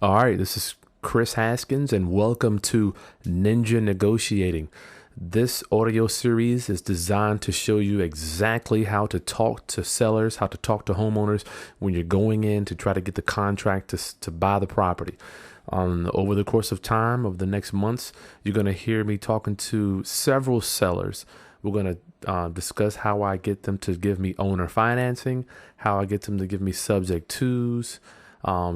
All right, this is Chris Haskins, and welcome to Ninja Negotiating. This audio series is designed to show you exactly how to talk to sellers, how to talk to homeowners when you're going in to try to get the contract to buy the property. Over the course of time, of the next months, you're going to hear me talking to several sellers. We're going to discuss how I get them to give me owner financing, how I get them to give me subject twos,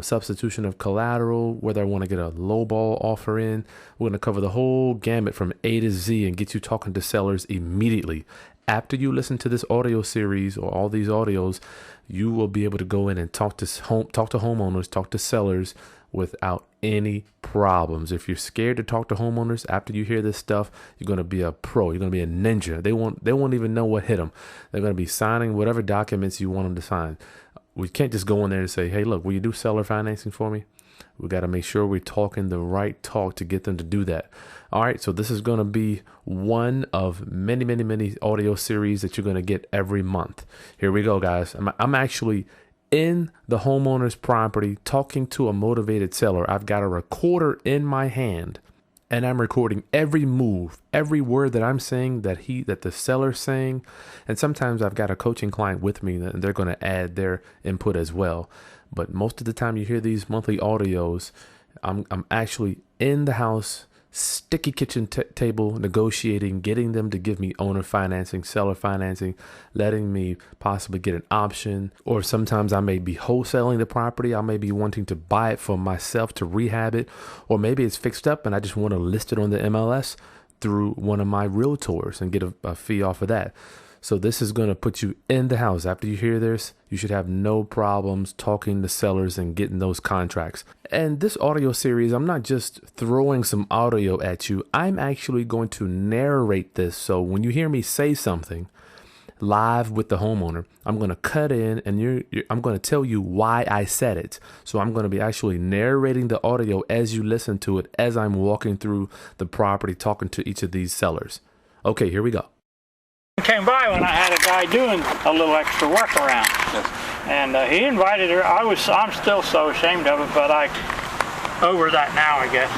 substitution of collateral, whether I want to get a lowball offer in. We're going to cover the whole gamut from A to Z and get you talking to sellers immediately. After you listen to this audio series or all these audios, you will be able to go in and talk to homeowners, talk to sellers without any problems. If you're scared to talk to homeowners after you hear this stuff, you're going to be a pro. You're going to be a ninja. They won't even know what hit them. They're going to be signing whatever documents you want them to sign. We can't just go in there and say, hey, look, will you do seller financing for me? We got to make sure we're talking the right talk to get them to do that. All right. So this is going to be one of many, many, many audio series that you're going to get every month. Here we go, guys. I'm actually in the homeowner's property talking to a motivated seller. I've got a recorder in my hand and I'm recording every move, every word that I'm saying that the seller's saying. And sometimes I've got a coaching client with me and they're going to add their input as well. But most of the time you hear these monthly audios, I'm actually in the house, sticky kitchen table, negotiating, getting them to give me owner financing, seller financing, letting me possibly get an option. Or sometimes I may be wholesaling the property. I may be wanting to buy it for myself to rehab it. Or maybe it's fixed up and I just want to list it on the MLS through one of my realtors and get a fee off of that. So this is going to put you in the house. After you hear this, you should have no problems talking to sellers and getting those contracts. And this audio series, I'm not just throwing some audio at you. I'm actually going to narrate this. So when you hear me say something live with the homeowner, I'm going to cut in and I'm going to tell you why I said it. So I'm going to be actually narrating the audio as you listen to it, as I'm walking through the property, talking to each of these sellers. Okay, here we go. Came by when I had a guy doing a little extra work around, and he invited her. I'm still so ashamed of it, but I over that now, I guess.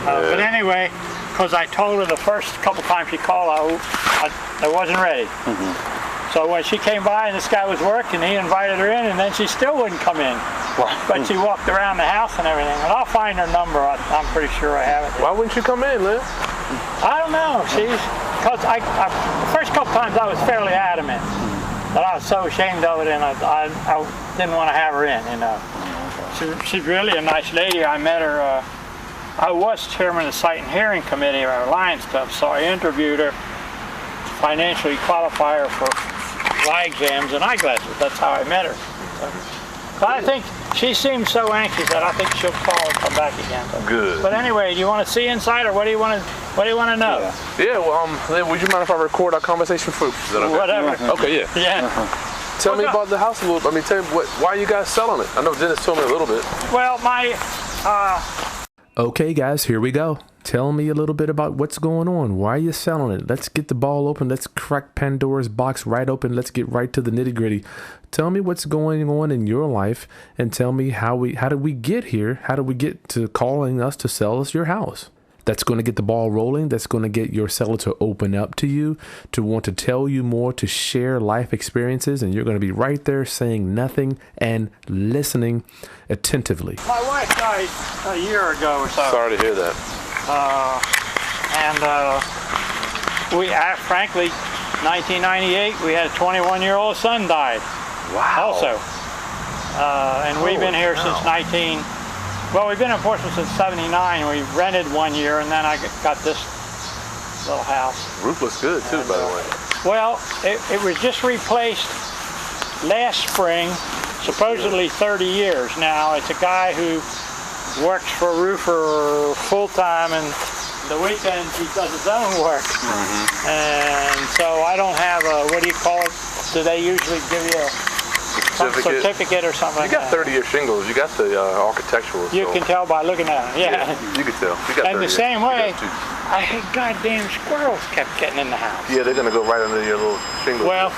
But anyway, because I told her the first couple times she called, I wasn't ready. So when she came by and this guy was working, he invited her in, and then she still wouldn't come in. But she walked around the house and everything. And I'll find her number. I'm pretty sure I have it. Why wouldn't you come in, Lynn? I don't know. Because the first couple times I was fairly adamant that I was so ashamed of it, and I didn't want to have her in, you know. She's really a nice lady. I met her, I was chairman of the Site and Hearing Committee of our Alliance stuff, so I interviewed her to financially qualify her for eye exams and eyeglasses. That's how I met her. But I think she seems so anxious that I think she'll call and come back again. Good. But anyway, do you want to see inside, or what do you want to know? Yeah. Well, Lynn, would you mind if I record our conversation for? Is that okay? Whatever. Okay. Yeah. Yeah. Tell me about the house a little. I mean, tell me why are you guys selling it? I know Dennis told me a little bit. Well, Okay, guys, here we go. Tell me a little bit about what's going on. Why are you selling it? Let's get the ball open. Let's crack Pandora's box right open. Let's get right to the nitty gritty. Tell me what's going on in your life and tell me how did we get here? How did we get to calling us to sell us your house? That's going to get the ball rolling. That's going to get your seller to open up to you, to want to tell you more, to share life experiences. And you're going to be right there saying nothing and listening attentively. My wife died a year ago or so. Sorry to hear that. Frankly, 1998, we had a 21-year-old son died. Wow. Also. And we've been here since we've been in Portsmouth since 79. We rented 1 year, and then I got this little house. Roof looks good, too, by the way. Well, it was just replaced last spring, supposedly 30 years now. It's a guy who works for a roofer full-time, and the weekends he does his own work. And so I don't have a, what do you call it? Do they usually give you a certificate or something? You got 30-year shingles. You got the architectural. You can tell by looking at them. Yeah. You can tell. You got and the same way, I had goddamn squirrels kept getting in the house. Yeah, they're gonna go right under your little shingles. Well.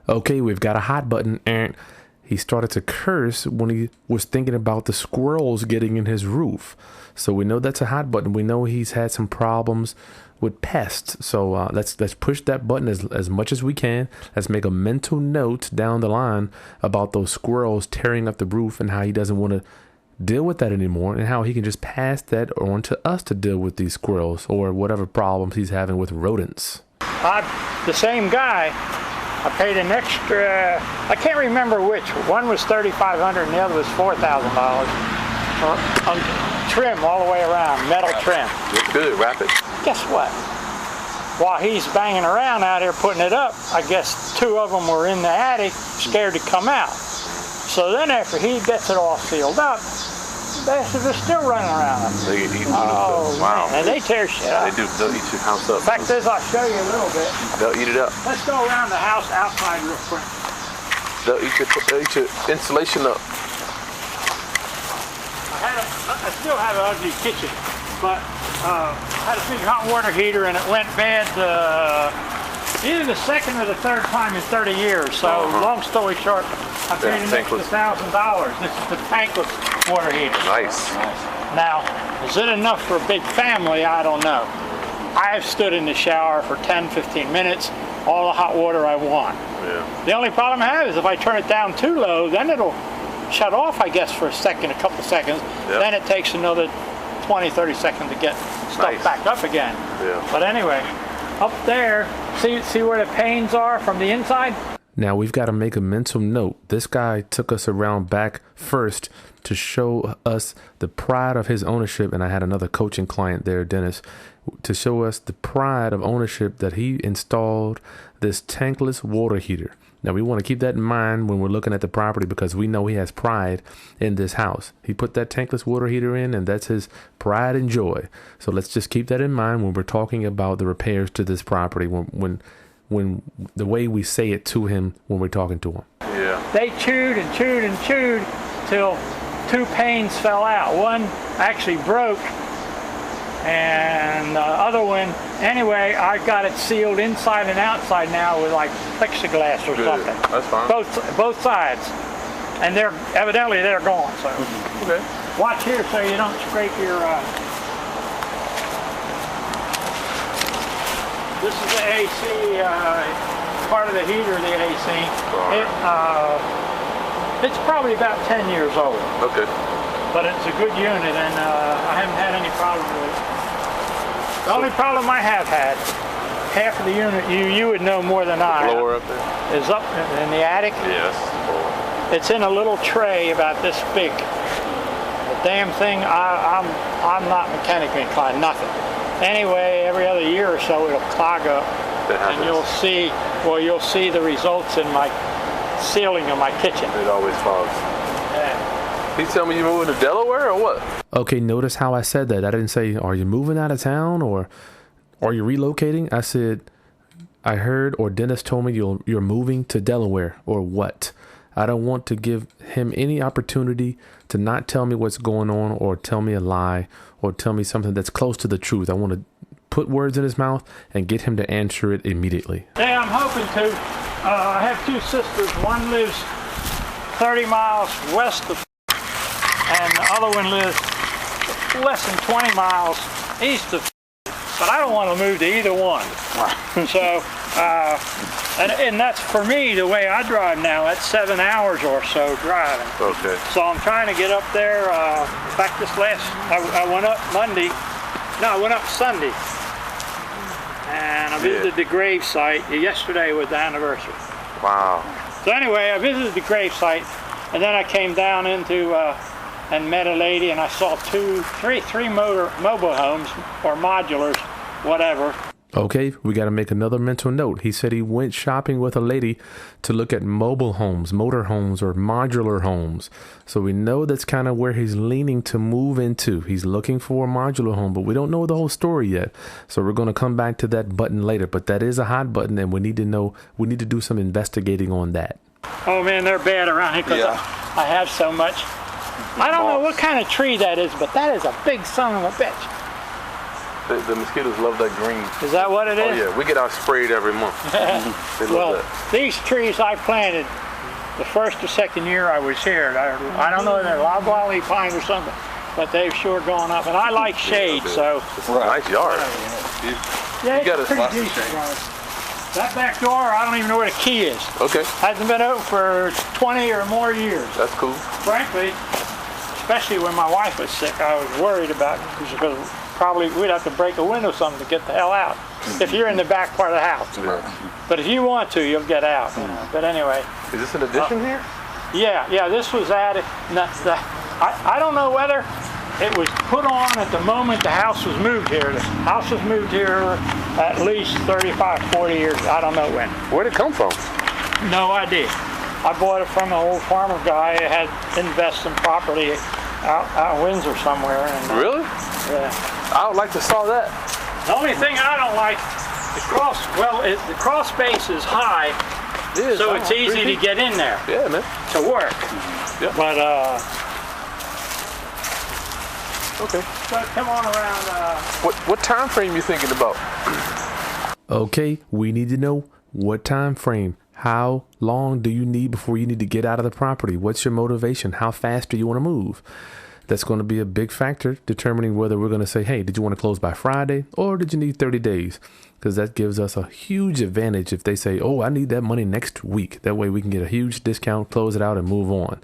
Okay, we've got a hot button. he started to curse when he was thinking about the squirrels getting in his roof. So we know that's a hot button. We know he's had some problems with pests. So let's push that button as much as we can. Let's make a mental note down the line about those squirrels tearing up the roof and how he doesn't want to deal with that anymore, and how he can just pass that on to us to deal with these squirrels or whatever problems he's having with rodents. The same guy, I paid an extra, I can't remember which. One was $3,500 and the other was $4,000 on trim all the way around, metal trim. Looks good, wrap it. Guess what? While he's banging around out here putting it up, I guess 2 of them were in the attic, scared to come out. So then after he gets it all sealed up, bastards are still running around. They eat oh, wow. Man, and they tear shit up. They do. They'll eat your house up. The fact is, I'll show you a little bit. They'll eat it up. Let's go around the house outside real quick. They'll eat your insulation up. I still have an ugly kitchen, but I had a big hot water heater and it went bad either the second or the third time in 30 years. So long story short, I paid an extra $1,000. This is the tankless water heater. Nice. Now, is it enough for a big family? I don't know. I've stood in the shower for 10, 15 minutes, all the hot water I want. Yeah. The only problem I have is if I turn it down too low, then it'll shut off, I guess, for a second, a couple seconds. Yep. Then it takes another 20, 30 seconds to get stuff back up again. Yeah. But anyway, up there, see where the panes are from the inside? Now we've got to make a mental note. This guy took us around back first to show us the pride of his ownership. And I had another coaching client there, Dennis, to show us the pride of ownership that he installed this tankless water heater. Now, we want to keep that in mind when we're looking at the property because we know he has pride in this house. He put that tankless water heater in, and that's his pride and joy. So let's just keep that in mind when we're talking about the repairs to this property, when the way we say it to him when we're talking to him. Yeah. They chewed and chewed and chewed till 2 panes fell out. One actually broke, and the other one, anyway, I got it sealed inside and outside now with like plexiglass or something. That's fine. Both sides, and evidently they're gone. So Okay. watch here so you don't scrape your. This is the AC, part of the heater of the AC. It's probably about 10 years old. Okay. But it's a good unit, and I haven't had any problem with it. The only problem I have had, half of the unit, you would know more than I, Floor up there? is up in the attic. Yes. It's in a little tray about this big. The damn thing, I'm not mechanically inclined, nothing. Anyway, every other year or so it'll clog up, and you'll see the results in my ceiling of my kitchen. It always falls. Yeah. He tell me you moving to Delaware or what? Okay, notice how I said that. I didn't say, are you moving out of town or are you relocating? I said, I heard, or Dennis told me you're moving to Delaware or what? I don't want to give him any opportunity to not tell me what's going on or tell me a lie or tell me something that's close to the truth. I want to put words in his mouth and get him to answer it immediately. Yeah, I'm hoping to. I have 2 sisters. One lives 30 miles west of, and the other one lives less than 20 miles east of, but I don't want to move to either one. So, and that's for me, the way I drive now, that's 7 hours or so driving. Okay. So I'm trying to get up there. In fact, I went up Monday. No, I went up Sunday. And I visited the grave site. Yesterday was the anniversary. Wow. So anyway, I visited the grave site, and then I came down into and met a lady, and I saw three mobile homes or modulars, whatever. Okay, we got to make another mental note. He said he went shopping with a lady to look at mobile homes, motor homes, or modular homes. So we know that's kind of where he's leaning to move into. He's looking for a modular home, but we don't know the whole story yet. So we're going to come back to that button later. But that is a hot button, and we need to do some investigating on that. Oh man, they're bad around here because I have so much. I don't know what kind of tree that is, but that is a big son of a bitch. The mosquitoes love that green. Is that what it is? Oh yeah, we get our sprayed every month. They love Well, that. these trees I planted the first or second year I was here. I don't know if they're loblolly pine or something, but they've sure gone up. And I like shade, so. It's a nice yard. Yeah, You got it's a pretty decent yard. That back door, I don't even know where the key is. Okay, Hasn't been open for 20 or more years. that's cool. Frankly, especially when my wife was sick, I was worried about it because probably we'd have to break a window or something to get the hell out if you're in the back part of the house. But if you want to, you'll get out. You know. But anyway. Is this an addition here? Yeah, this was added. I don't know whether it was put on at the moment the house was moved here. The house was moved here at least 35, 40 years. I don't know when. Where'd it come from? No idea. I bought it from an old farmer guy who had invested in property out in Windsor somewhere. And, Really? Yeah. I would like to saw that. The only thing I don't like, the crawl space is high, so it's easy to get in there Yeah, man. to work. Yeah. But Okay. so come on around. What time frame you thinking about? Okay, we need to know what time frame. How long do you need before you need to get out of the property? What's your motivation? How fast do you want to move? That's going to be a big factor determining whether we're going to say, hey, did you want to close by Friday or did you need 30 days? Because that gives us a huge advantage if they say, oh, I need that money next week. That way we can get a huge discount, close it out and move on.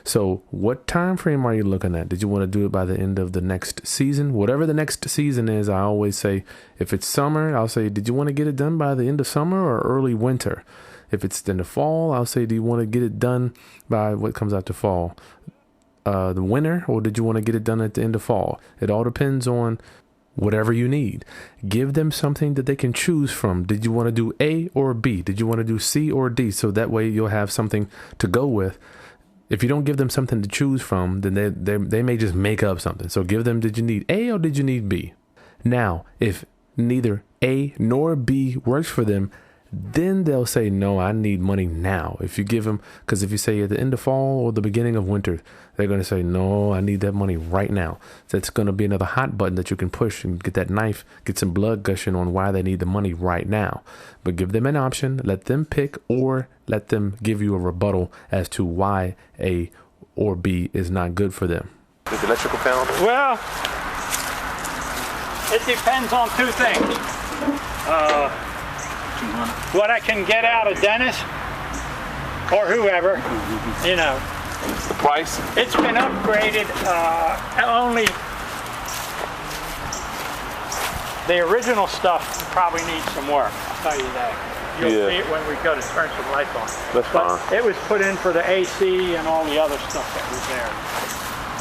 So what time frame are you looking at? Did you want to do it by the end of the next season? Whatever the next season is, I always say, if it's summer, I'll say, did you want to get it done by the end of summer or early winter? If it's in the fall, I'll say, do you want to get it done by what comes out to fall? The winter, or did you want to get it done at the end of fall? It all depends on whatever you need. Give them something that they can choose from. Did you want to do A or B? Did you want to do C or D? So that way you'll have something to go with. If you don't give them something to choose from, then they may just make up something. So give them, did you need A or did you need B? Now, if neither A nor B works for them, then they'll say, no, I need money now. If you give them, because if you say at the end of fall or the beginning of winter, they're going to say, no, I need that money right now. So it's going to be another hot button that you can push and get that knife, get some blood gushing on why they need the money right now. But give them an option, let them pick, or let them give you a rebuttal as to why A or B is not good for them. Is the electrical panel? Well, it depends on two things. What I can get out of Dennis or whoever, you know. The price? It's been upgraded. Only the original stuff probably needs some work. I'll tell you that. You'll see it when we go to turn some lights on. That's fine. It was put in for the AC and all the other stuff that was there.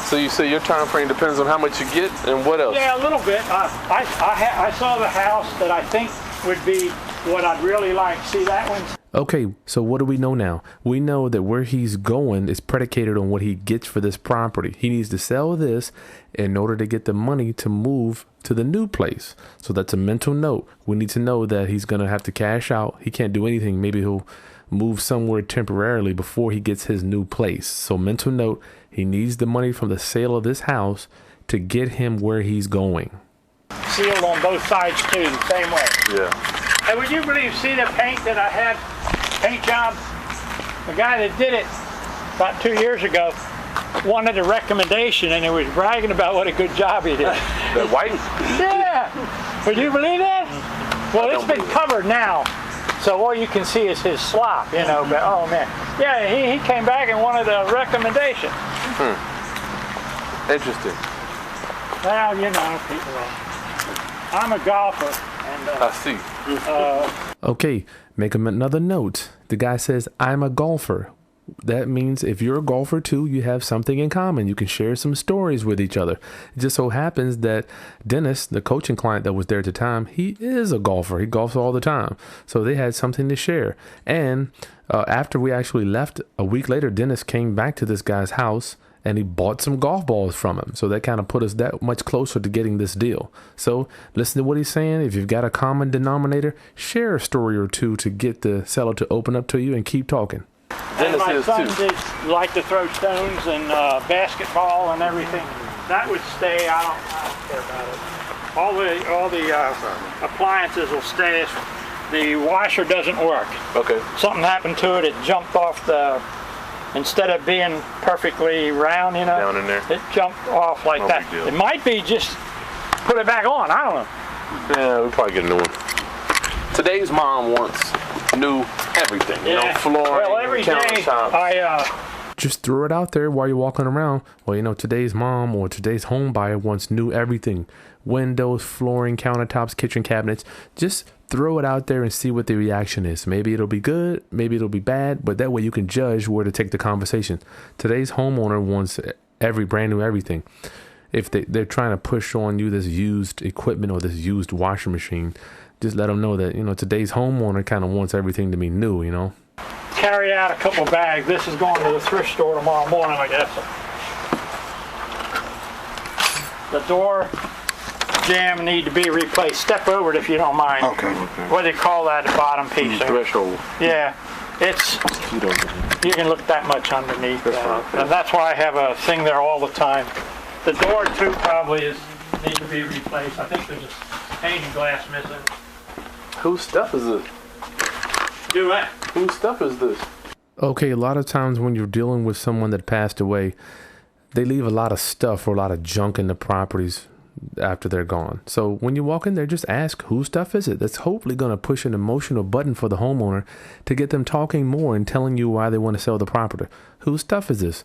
So you say your time frame depends on how much you get and what else? Yeah, a little bit. I saw the house that I think would be what I'd really like. See that one? Okay, so what do we know now? We know that where he's going is predicated on what he gets for this property. He needs to sell this in order to get the money to move to the new place. So that's a mental note. We need to know that he's going to have to cash out. He can't do anything. Maybe he'll move somewhere temporarily before he gets his new place. So mental note, he needs the money from the sale of this house to get him where he's going. Sealed on both sides too, the same way. Yeah. And would you believe, see the paint that I had, paint job? The guy that did it about 2 years ago wanted a recommendation and he was bragging about what a good job he did. That white? Yeah. Would you believe that? Well, it's been covered now. So all you can see is his slop, you know, but oh man. Yeah, he came back and wanted a recommendation. Interesting. Well, you know, people I'm a golfer. And, I see. Okay, make him another note. The guy says, I'm a golfer. That means if you're a golfer too, you have something in common. You can share some stories with each other. It just so happens that Dennis, the coaching client that was there at the time, he is a golfer. He golfs all the time. So they had something to share. And after we actually left, a week later, Dennis came back to this guy's house and he bought some golf balls from him. So that kind of put us that much closer to getting this deal. So listen to what he's saying. If you've got a common denominator, share a story or two to get the seller to open up to you and keep talking. And my son did like to throw stones and basketball and everything. That would stay. I don't care about it. All the appliances will stay the washer doesn't work. Okay. Something happened to it. It jumped off the, instead of being perfectly round, you know, Down in there. it jumped off like No that. big deal. It might be just put it back on. I don't know. Yeah, we probably get a new one. Today's mom wants new everything. You know, flooring, Well, every day countertops. Just throw it out there while you're walking around. Well, you know, today's mom or today's home buyer wants new everything. Windows, flooring, countertops, kitchen cabinets. Just throw it out there and see what the reaction is. Maybe it'll be good, maybe it'll be bad, but that way you can judge where to take the conversation. Today's homeowner wants every brand new everything. If they're trying to push on you this used equipment or this used washing machine, just let them know that, you know, today's homeowner kind of wants everything to be new, you know. carry out a couple bags. This is going to the thrift store tomorrow morning, I guess. The door jamb need to be replaced. Step over it if you don't mind. Okay. What do they call that, the bottom piece there? Threshold. Yeah, it's, you can look that much underneath. And that's why I have a thing there all the time. The door too probably need to be replaced. I think there's a pane of glass missing. Whose stuff is this? Do it. Whose stuff is this? Okay, a lot of times when you're dealing with someone that passed away, they leave a lot of stuff or a lot of junk in the properties after they're gone. So when you walk in there, just ask, whose stuff is it? That's hopefully going to push an emotional button for the homeowner to get them talking more and telling you why they want to sell the property. Whose stuff is this?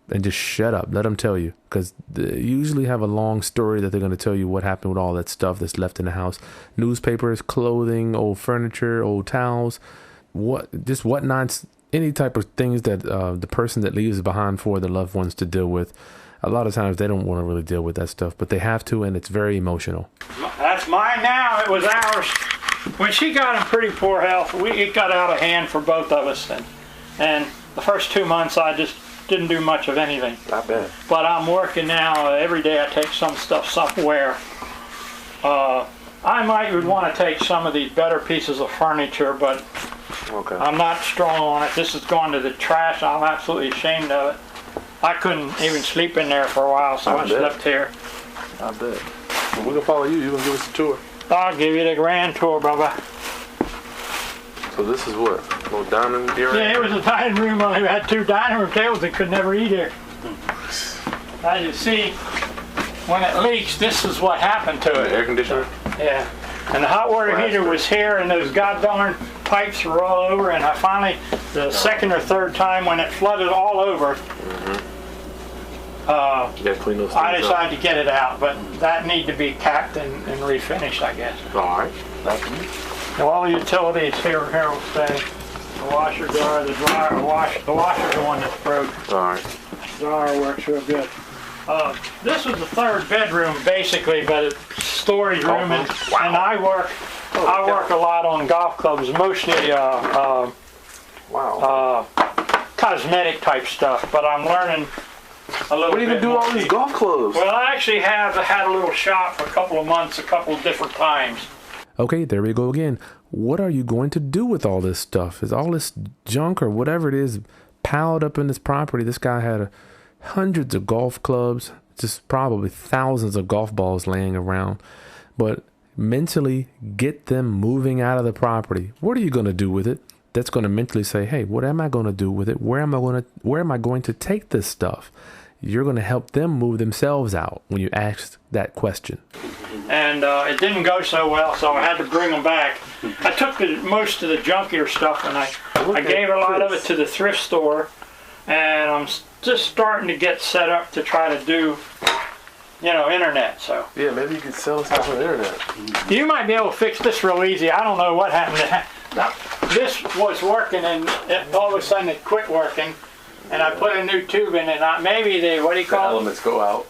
And just shut up. Let them tell you, because they usually have a long story that they're going to tell you what happened with all that stuff that's left in the house. Newspapers, clothing, old furniture, old towels, whatnots, any type of things that the person that leaves behind for their loved ones to deal with. A lot of times they don't want to really deal with that stuff, but they have to, and it's very emotional. That's mine now. It was ours. When she got in pretty poor health, it got out of hand for both of us. And the first 2 months, I just didn't do much of anything. Not bad. But I'm working now. Every day I take some stuff somewhere. I would want to take some of these better pieces of furniture, but Okay. I'm not strong on it. This has gone to the trash. I'm absolutely ashamed of it. I couldn't even sleep in there for a while, so I slept here. I bet. Well, we're gonna follow you. You're gonna give us a tour. I'll give you the grand tour, Bubba. So this is what? A little dining area? Yeah, it was a dining room. Only we had 2 dining room tables and could never eat here. As you see, when it leaks, this is what happened to The it. air conditioner? Yeah. And the hot water heater was here, and those goddarn pipes were all over, and I finally, the second or third time when it flooded all over, You gotta clean those things I up. decided to get it out, but that need to be capped and refinished, I guess. Alright. Now, all the utilities here will stay. The washer, dryer, the dryer, the washer's the one that's broke. Alright. The dryer works real good. This was the 3rd bedroom, basically, but it's storage room, and I work a lot on golf clubs, mostly cosmetic type stuff, but I'm learning a little bit. What are you gonna do with all these golf clubs? Well, I actually had a little shop for a couple of months, a couple of different times. Okay, there we go again. What are you going to do with all this stuff? Is all this junk or whatever it is piled up in this property? This guy had hundreds of golf clubs, just probably thousands of golf balls laying around. But mentally get them moving out of the property. What are you going to do with it? That's going to mentally say, hey, what am I going to do with it? Where am I going to take this stuff? You're going to help them move themselves out when you ask that question. And it didn't go so well, so I had to bring them back. I took most of the junkier stuff, and I gave a lot of it to the thrift store, and I'm just starting to get set up to try to do, internet. So Yeah, maybe you could sell stuff on the internet. you might be able to fix this real easy. I don't know what happened. This was working, and all of a sudden it quit working, and I put a new tube in it. Maybe what do you call it? Elements go out.